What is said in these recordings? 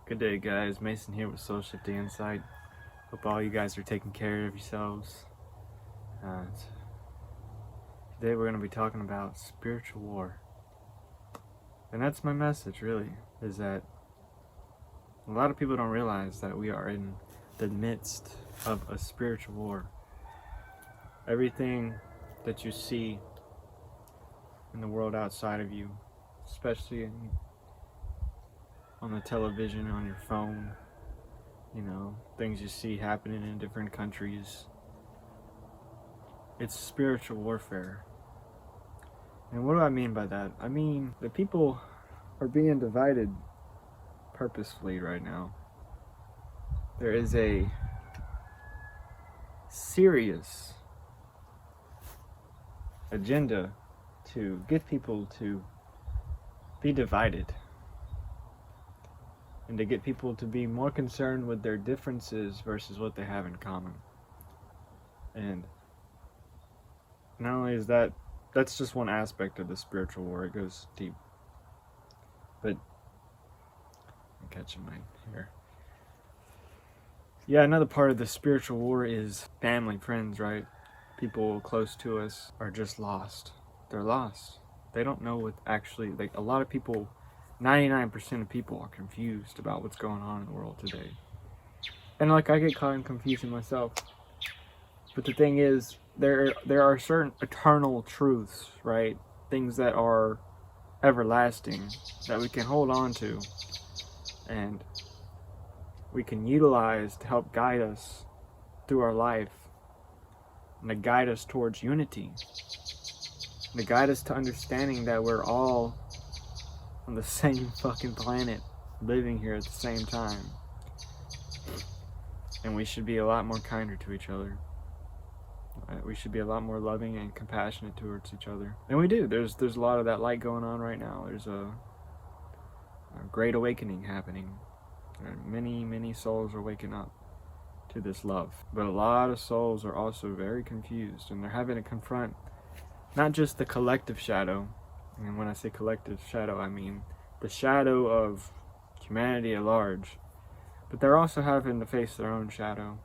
Good day, guys. Mason here with Soul Shifting Insight. Hope all you guys are taking care of yourselves. Uh, Today we're going to be talking about spiritual war. And that's my message, really, is that a lot of people don't realize that we are in the midst of a spiritual war. Everything that you see in the world outside of you, especially on the television, on your phone, things you see happening in different countries, it's spiritual warfare. And what do I mean by that? I mean, the people are being divided purposefully right now. There is a serious agenda to get people to be divided and to get people to be more concerned with their differences versus what they have in common. And not only is that's just one aspect of the spiritual war. It goes deep. But I'm catching my hair. Yeah, another part of the spiritual war is family, friends, right? People close to us are just lost. They're lost. They don't know what actually, a lot of people, 99% of people are confused about what's going on in the world today. And I get caught in confusion myself. But the thing is, there are certain eternal truths, right? Things that are everlasting that we can hold on to and we can utilize to help guide us through our life and to guide us towards unity and to guide us to understanding that we're all on the same fucking planet living here at the same time, and we should be a lot more kinder to each other. We should be a lot more loving and compassionate towards each other. And we do. There's a lot of that light going on right now. There's a great awakening happening. Many souls are waking up to this love. But a lot of souls are also very confused, and they're having to confront not just the collective shadow. And when I say collective shadow, I mean the shadow of humanity at large. But they're also having to face their own shadow.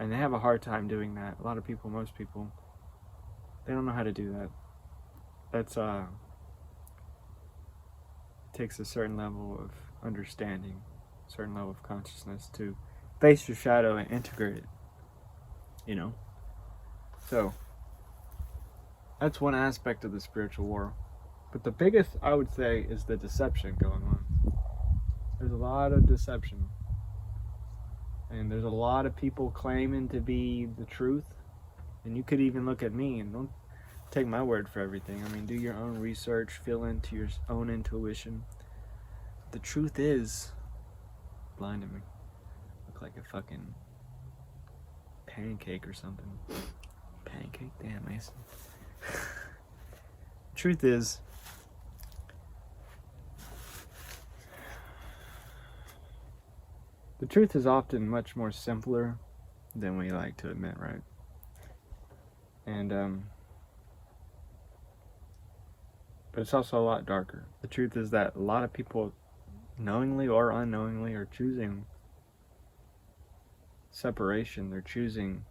And they have a hard time doing that. A lot of people, most people, they don't know how to do that. That's takes a certain level of understanding, a certain level of consciousness to face your shadow and integrate it. So that's one aspect of the spiritual war. But the biggest, I would say, is the deception going on. There's a lot of deception. And there's a lot of people claiming to be the truth. And you could even look at me, and don't take my word for everything. I mean, do your own research, feel into your own intuition. The truth is, blinding me. Look like a fucking pancake or something. Pancake? Damn, Mason. Truth is, the truth is often much more simpler than we like to admit, right? And but it's also a lot darker. The truth is that a lot of people, knowingly or unknowingly, are choosing separation. They're choosing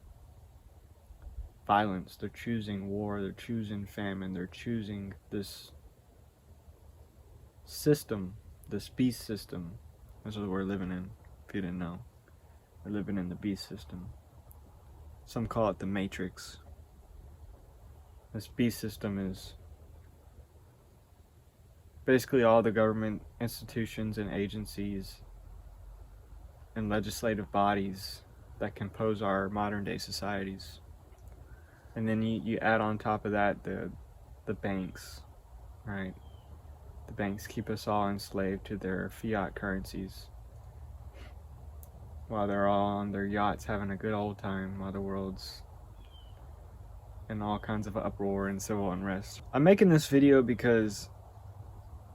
violence. They're choosing war. They're choosing famine. They're choosing this system, this beast system. That's what we're living in, if you didn't know. We're living in the beast system. Some call it the Matrix. This beast system is basically all the government institutions and agencies and legislative bodies that compose our modern day societies. And then you add on top of that the banks, right? The banks keep us all enslaved to their fiat currencies while they're all on their yachts having a good old time while the world's in all kinds of uproar and civil unrest. I'm making this video because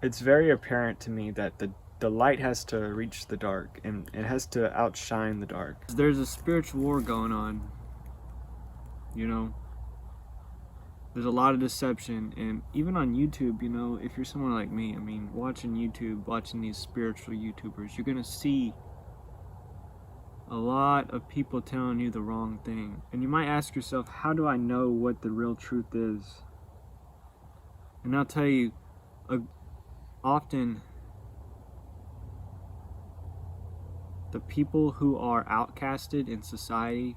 it's very apparent to me that the light has to reach the dark, and it has to outshine the dark. There's a spiritual war going on, There's a lot of deception, and even on YouTube, you know, if you're someone like me, I mean, watching YouTube, watching these spiritual YouTubers, you're gonna see a lot of people telling you the wrong thing. And you might ask yourself, how do I know what the real truth is? And I'll tell you, often the people who are outcasted in society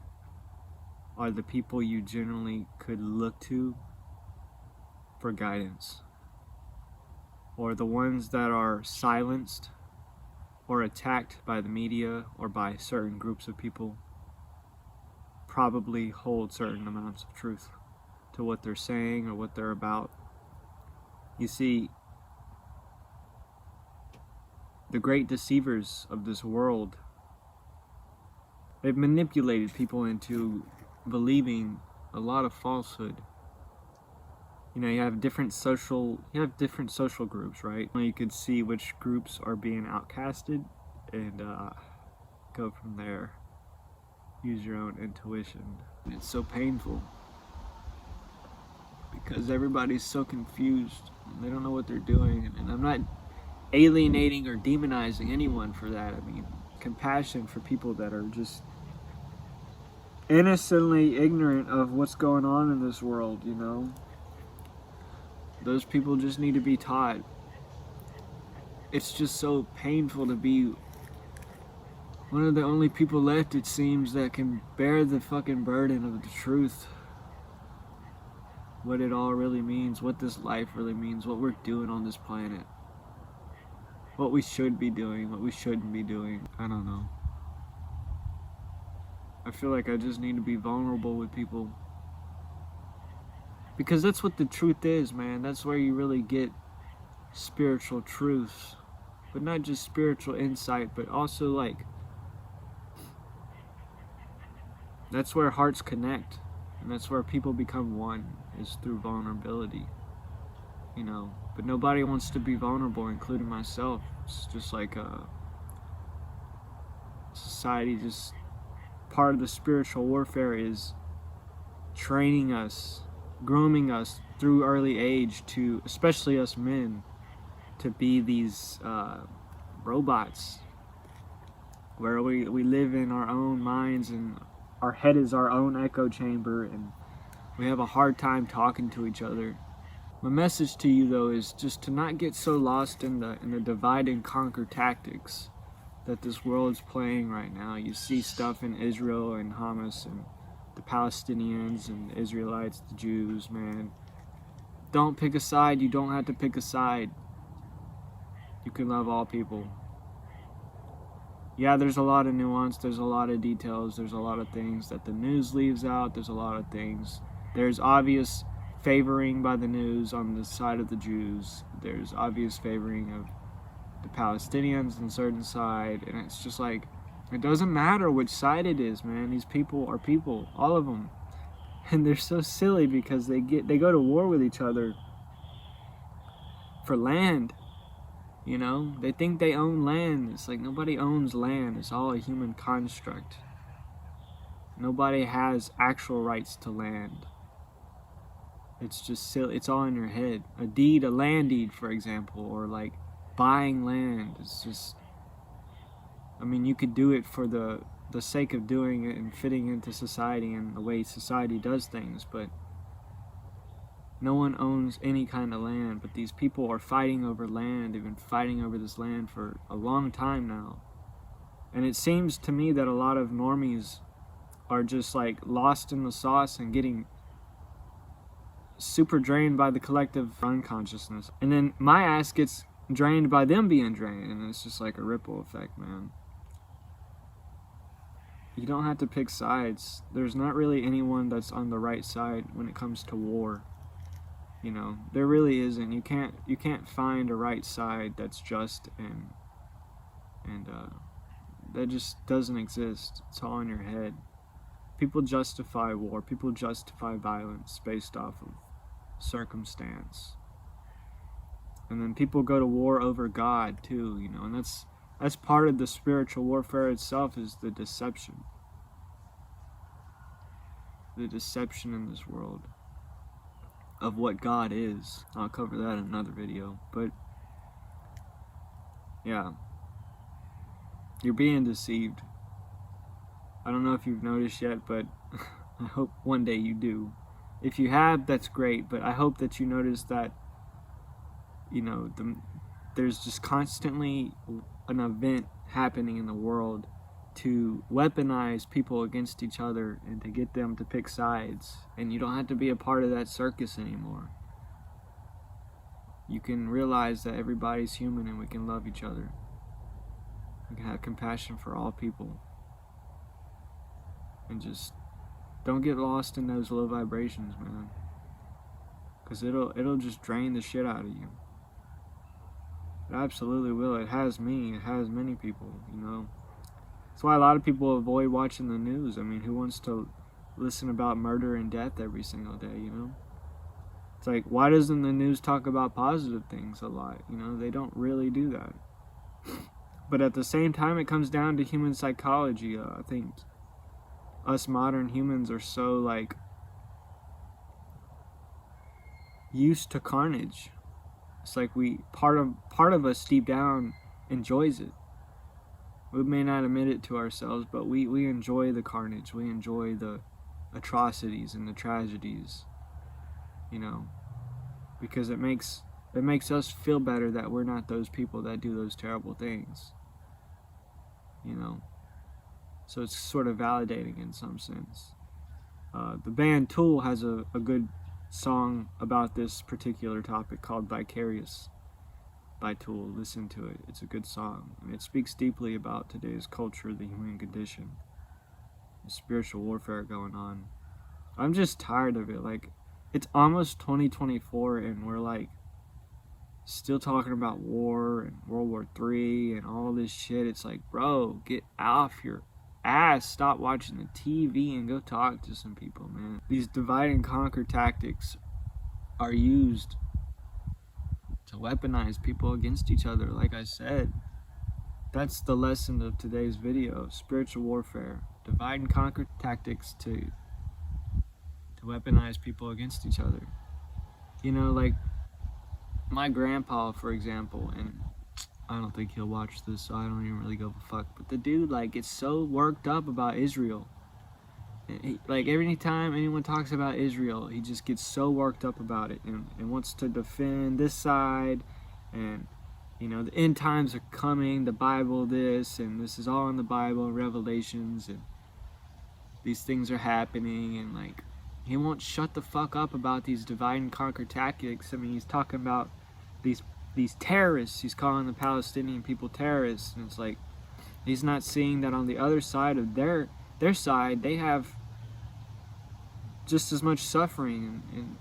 are the people you generally could look to for guidance, or the ones that are silenced or attacked by the media or by certain groups of people probably hold certain amounts of truth to what they're saying or what they're about. You see, the great deceivers of this world, they've manipulated people into believing a lot of falsehood. You know, you have different social groups, right? You could see which groups are being outcasted and go from there. Use your own intuition. It's so painful because everybody's so confused. They don't know what they're doing, and I'm not alienating or demonizing anyone for that. I mean, compassion for people that are just innocently ignorant of what's going on in this world, you know? Those people just need to be taught. It's just so painful to be one of the only people left, it seems, that can bear the fucking burden of the truth. What it all really means, what this life really means, what we're doing on this planet. What we should be doing, what we shouldn't be doing. I don't know. I feel like I just need to be vulnerable with people. Because that's what the truth is, man. That's where you really get spiritual truth. But not just spiritual insight, but also like, that's where hearts connect. And that's where people become one, is through vulnerability. You know, but nobody wants to be vulnerable, including myself. It's just like society, just part of the spiritual warfare is training us, grooming us through early age to, especially us men, to be these robots where we live in our own minds and our head is our own echo chamber and we have a hard time talking to each other. My message to you, though, is just to not get so lost in the divide and conquer tactics that this world is playing right now. You see stuff in Israel and Hamas and the Palestinians and the Israelites, the Jews, man. Don't pick a side. You don't have to pick a side. You can love all people. Yeah, there's a lot of nuance. There's a lot of details. There's a lot of things that the news leaves out. There's a lot of things. There's obvious favoring by the news on the side of the Jews. There's obvious favoring of the Palestinians on a certain side, and it's just like, it doesn't matter which side it is, man. These people are people, all of them, and they're so silly because they go to war with each other for land. You know, they think they own land. It's like nobody owns land. It's all a human construct. Nobody has actual rights to land. It's just silly. It's all in your head. A deed, a land deed, for example, or like buying land. It's just, I mean, you could do it for the sake of doing it and fitting into society and the way society does things, but no one owns any kind of land. But these people are fighting over land. They've been fighting over this land for a long time now. And it seems to me that a lot of normies are just like lost in the sauce and getting super drained by the collective unconsciousness. And then my ass gets drained by them being drained. And it's just like a ripple effect, man. You don't have to pick sides. There's not really anyone that's on the right side when it comes to war. You know, there really isn't. You can't find a right side that's just and that just doesn't exist. It's all in your head. People justify war. People justify violence based off of circumstance. And then people go to war over God too, you know, and that's part of the spiritual warfare itself, is the deception. The deception in this world. of what God is. I'll cover that in another video. But yeah, you're being deceived. I don't know if you've noticed yet, but I hope one day you do. If you have, that's great, but I hope that you notice that, you know, there's just constantly an event happening in the world to weaponize people against each other and to get them to pick sides. And you don't have to be a part of that circus anymore. You can realize that everybody's human and we can love each other. We can have compassion for all people. And just don't get lost in those low vibrations, man. Because it'll just drain the shit out of you. It absolutely will. It has me. It has many people, you know. That's why a lot of people avoid watching the news. I mean, who wants to listen about murder and death every single day, you know? It's like, why doesn't the news talk about positive things a lot? You know, they don't really do that. But at the same time, it comes down to human psychology. I think us modern humans are so, like, used to carnage. It's like part of us deep down enjoys it. We may not admit it to ourselves, but we enjoy the carnage. We enjoy the atrocities and the tragedies, you know, because it makes us feel better that we're not those people that do those terrible things, you know. So it's sort of validating in some sense. The band Tool has a good song about this particular topic called Vicarious by Tool. Listen to it. It's a good song. And it speaks deeply about today's culture, the human condition, the spiritual warfare going on. I'm just tired of it. Like, it's almost 2024 and we're like still talking about war and World War III and all this shit. It's like, bro, get off your ass, stop watching the TV and go talk to some people, man. These divide and conquer tactics are used to weaponize people against each other. Like I said, that's the lesson of today's video. Spiritual warfare, divide and conquer tactics to weaponize people against each other. You know, like my grandpa, for example, and I don't think he'll watch this, so I don't even really give a fuck, but the dude, like, gets so worked up about Israel. Like, every time anyone talks about Israel, he just gets so worked up about it and wants to defend this side, and, you know, the end times are coming, the Bible this, and this is all in the Bible, Revelations, and these things are happening, and, like, he won't shut the fuck up about these divide and conquer tactics. I mean, he's talking about these terrorists. He's calling the Palestinian people terrorists, and it's like, he's not seeing that on the other side of their side, they have just as much suffering, and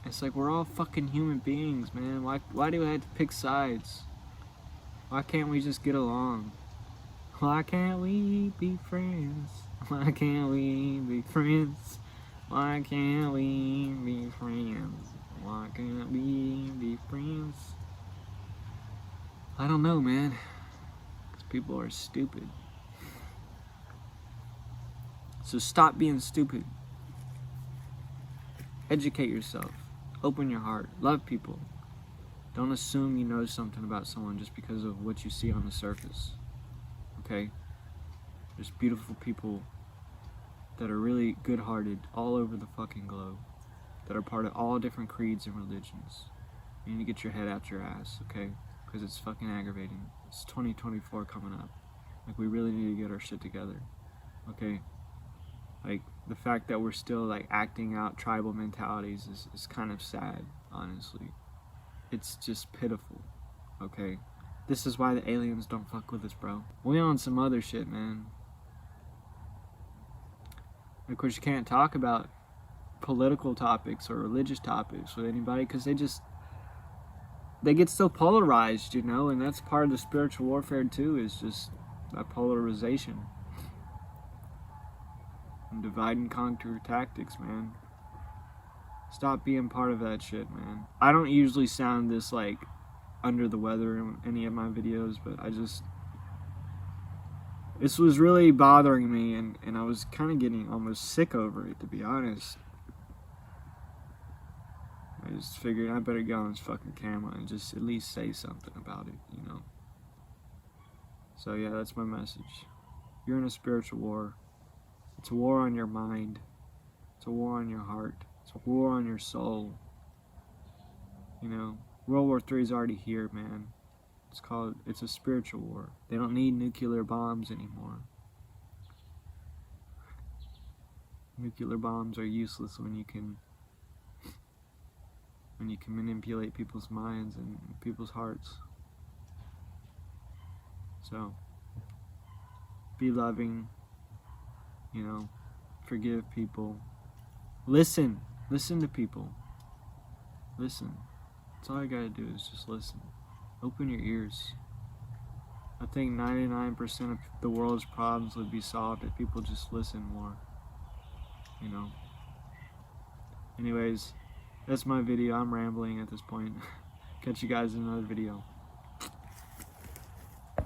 it's like, we're all fucking human beings, man. Why do we have to pick sides? Why can't we just get along? Why can't we be friends? Why can't we be friends? Why can't we be friends? Why can't we be friends? I don't know, man. Because people are stupid. So stop being stupid. Educate yourself. Open your heart. Love people. Don't assume you know something about someone just because of what you see on the surface. Okay? There's beautiful people that are really good-hearted all over the fucking globe, that are part of all different creeds and religions. You need to get your head out your ass, okay? Because it's fucking aggravating. It's 2024 coming up. Like, we really need to get our shit together, okay? Like, the fact that we're still, like, acting out tribal mentalities is kind of sad, honestly. It's just pitiful, okay? This is why the aliens don't fuck with us, bro. We on some other shit, man. Of course, you can't talk about political topics or religious topics with anybody because they get so polarized, you know, and that's part of the spiritual warfare too, is just that polarization and divide and conquer tactics, man. Stop being part of that shit, man. I don't usually sound this, like, under the weather in any of my videos, but this was really bothering me, and I was kind of getting almost sick over it, to be honest. I just figured I better get on this fucking camera and just at least say something about it, you know. So yeah, that's my message. You're in a spiritual war. It's a war on your mind. It's a war on your heart. It's a war on your soul. You know, World War III is already here, man. It's a spiritual war. They don't need nuclear bombs anymore. Nuclear bombs are useless when you can manipulate people's minds and people's hearts. So, be loving, you know, forgive people. Listen to people. Listen. That's all you gotta do is just listen. Open your ears. I think 99% of the world's problems would be solved if people just listen more. You know. Anyways, that's my video. I'm rambling at this point. Catch you guys in another video.